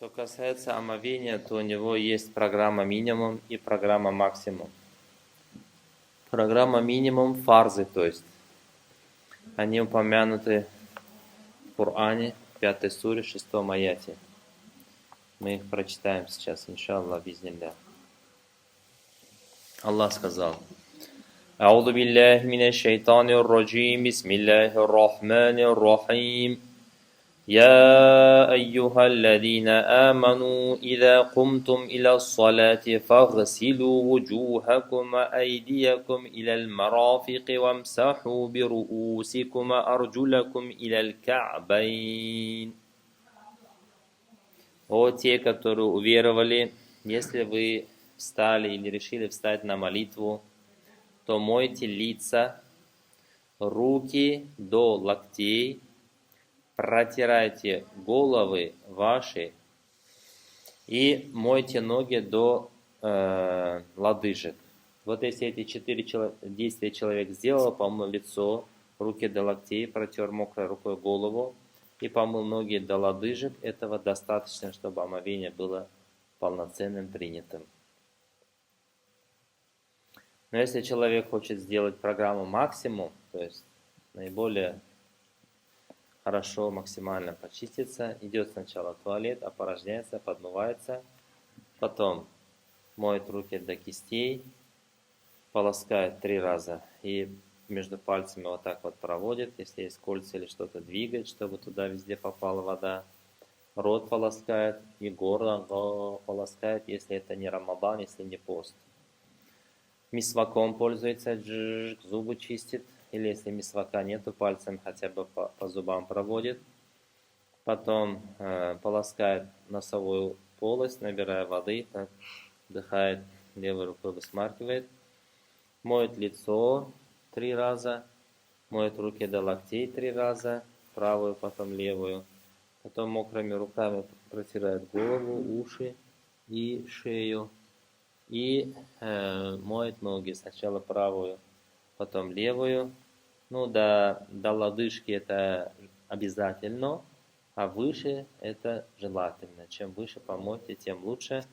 Что касается омовения, то у него есть программа минимум и программа максимум. Программа минимум – фарзы, то есть они упомянуты в Коране, 5 суре, 6 аяте. Мы их прочитаем сейчас, иншаллах, бизнилля. Аллах сказал: «А'уду билляхи минаш шайтанир раджим, бисмиллахир рахманир рахим. يا أيها الذين آمنوا إذا قمتم إلى الصلاة فاغسلوا وجوهكم وأيديكم إلى المرافق وامسحوا برؤوسكم وأرجلكم إلى الكعبين». О те, которые уверовали, если вы встали или решили встать на молитву, то мойте лица, руки до локтей, протирайте головы ваши и мойте ноги до лодыжек. Вот если эти 4 действия человек сделал: помыл лицо, руки до локтей, протер мокрой рукой голову и помыл ноги до лодыжек, этого достаточно, чтобы омовение было полноценным, принятым. Но если человек хочет сделать программу максимум, то есть наиболее хорошо, максимально почиститься, идет сначала в туалет, опорожняется, подмывается, потом моет руки до кистей, полоскает 3 раза и между пальцами вот так вот проводит, если есть кольца или что-то, двигает, чтобы туда везде попала вода. Рот полоскает и горло полоскает, если это не Рамадан, если не пост. Мисваком пользуется, зубы чистит, или если мисвака нету, пальцем хотя бы по зубам проводит. Потом полоскает носовую полость, набирая воды, так, вдыхает, левой рукой высмаркивает. Моет лицо 3 раза, моет руки до локтей 3 раза, правую, потом левую. Потом мокрыми руками протирает голову, уши и шею. И моет ноги, сначала правую, потом левую. Ну, до лодыжки это обязательно, а выше это желательно. Чем выше помойте, тем лучше.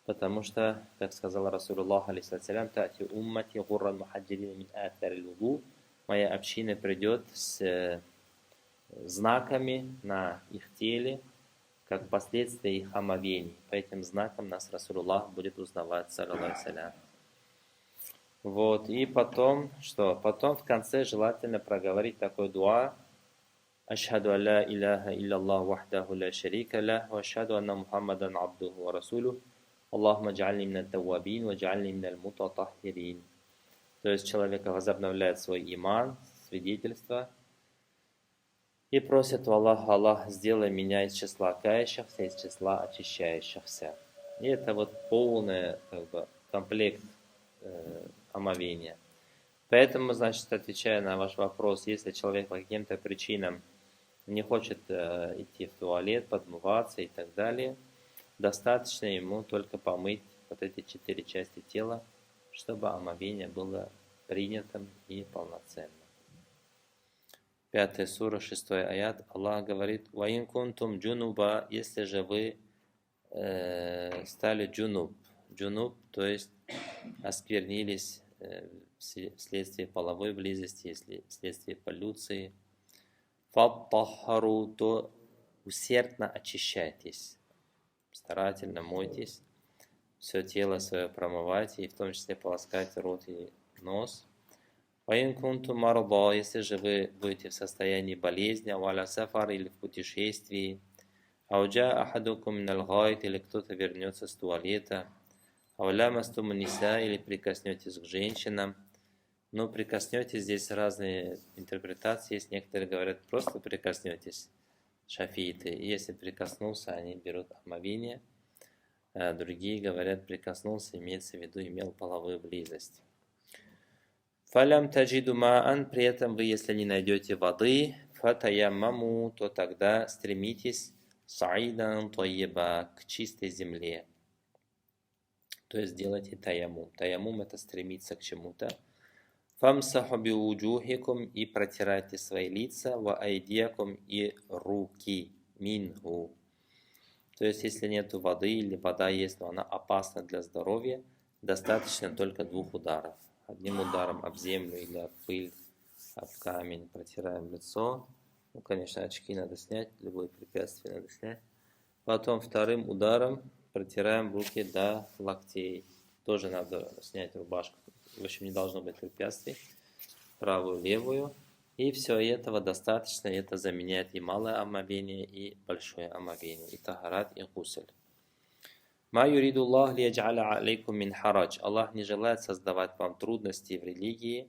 Потому что, как сказал Расулуллах, алейхиссалям, «Тати уммати гурран мухаджирин мин атари луду». Моя община придет с знаками на их теле, как последствия их омовений. По этим знакам нас Расулуллах будет узнавать, саллаллаху алейхи. Вот, и потом, что? Потом в конце желательно проговорить такой дуа: «Ашхаду алла иляха илляллах вахдаху ла шарика лах, ва ашхаду анна Мухаммадан абдуху ва расулюх, Аллахума джални минат таввабин, ва джални миналь мутатаххирин». То есть человек возобновляет свой иман, свидетельство, и просит у Аллаха: «Аллах, сделай меня из числа кающихся, из числа очищающихся». И это вот полный комплект омовения. Поэтому, значит, отвечая на ваш вопрос, если человек по каким-то причинам не хочет идти в туалет, подмываться и так далее, достаточно ему только помыть вот эти 4 части тела, чтобы омовение было принятым и полноценным. 5 сура, 6 аят. Аллах говорит: «Ваин кунтум джунуба», если же вы стали джунуб. Джунуб, то есть осквернились вследствие половой близости, вследствие полюции. Фаттахару, то усердно очищайтесь, старательно мойтесь, все тело свое промывайте, и в том числе полоскайте рот и нос. Ваин кунту марда, если же вы будете в состоянии болезни, валя сафар, или в путешествии, ауджа ахадукум миналь гайт, или кто-то вернется с туалета, ауля мастум ниса, или прикоснетесь к женщинам. Но прикоснетесь, здесь разные интерпретации есть. Некоторые говорят, просто прикоснетесь, шафииты. И если прикоснулся, они берут омовение. А другие говорят, прикоснулся, имеется в виду, имел половую близость. Фалям таджиду маан, при этом вы, если не найдете воды, фатаяммаму, то тогда стремитесь саидан тойеба, к чистой земле. То есть делайте таямум. Таямум — это стремиться к чему-то. Фамсаху биуджухикум, и протирайте свои лица, ва айдиякум, и руки, минху, То есть, если нет воды или вода есть, но она опасна для здоровья, достаточно только 2 ударов. Одним ударом об землю или об пыль, об камень протираем лицо. Ну, конечно, очки надо снять, любое препятствие надо снять. Потом вторым ударом протираем руки до локтей. Тоже надо снять рубашку. В общем, не должно быть препятствий. Правую, левую. И все этого достаточно. Это заменяет и малое омовение, и большое омовение. И тахарат, и гусль. Ма юриду Аллах лияджаля алейкум мин харадж. Аллах не желает создавать вам трудности в религии.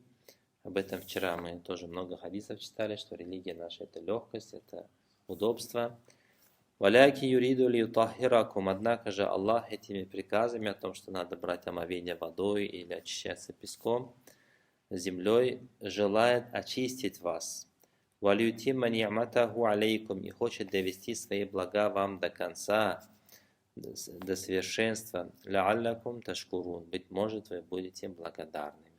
Об этом вчера мы тоже много хадисов читали, что религия наша это легкость, это удобство. Валяки юриду лиютахиракум. Однако же Аллах этими приказами о том, что надо брать омовение водой или очищаться песком, землей, желает очистить вас. Валютимма ни'матаху алейкум. И хочет довести свои блага вам до конца, до совершенства. Ла'аллакум ташкурун. Быть может, вы будете благодарными.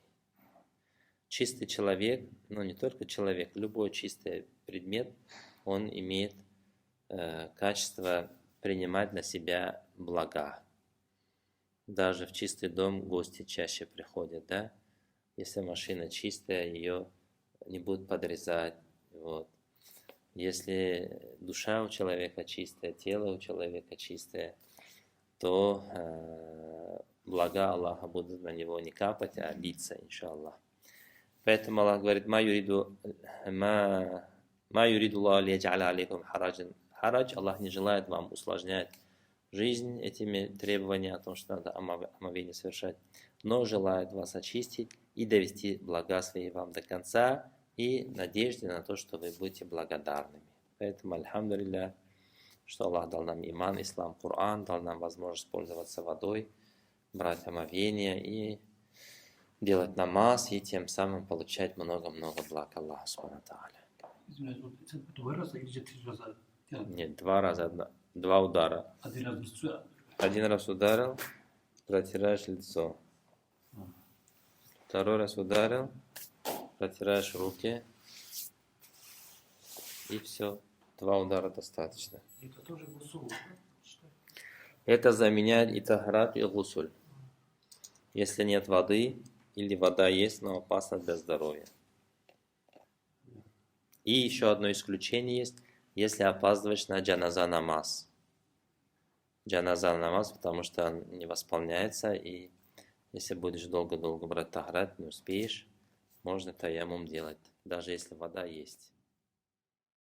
Чистый человек, но не только человек, любой чистый предмет, он имеет качество принимать на себя блага. Даже в чистый дом гости чаще приходят, да? Если машина чистая, ее не будут подрезать. Вот. Если душа у человека чистая, тело у человека чистое, то блага Аллаха будут на него не капать, а литься, иншаллах. Поэтому Аллах говорит: ма юриду Аллах лияджаля алейкум хараджан. Харадж, Аллах не желает вам усложнять жизнь этими требованиями о том, что надо омовение совершать, но желает вас очистить и довести блага свои вам до конца и надежде на то, что вы будете благодарными. Поэтому, альхамдулилля, что Аллах дал нам иман, ислам, Коран, дал нам возможность пользоваться водой, брать омовение и делать намаз, и тем самым получать много-много благ Аллаха субхану тааля. Извиняюсь, вот это 2 раза или 3 раза? Нет, 2 раза, 2 удара. 1 раз лицо. 1 раз ударил, протираешь лицо. 2 раз ударил, протираешь руки. И все. 2 удара достаточно. Это тоже гусул, да? Это заменяет и тахарат, и гусуль. Если нет воды, или вода есть, но опасна для здоровья. И еще одно исключение есть, если опаздываешь на джаназа намаз. Джаназа намаз, потому что он не восполняется, и если будешь долго-долго брать тахарат, не успеешь, можно таяммум делать, даже если вода есть.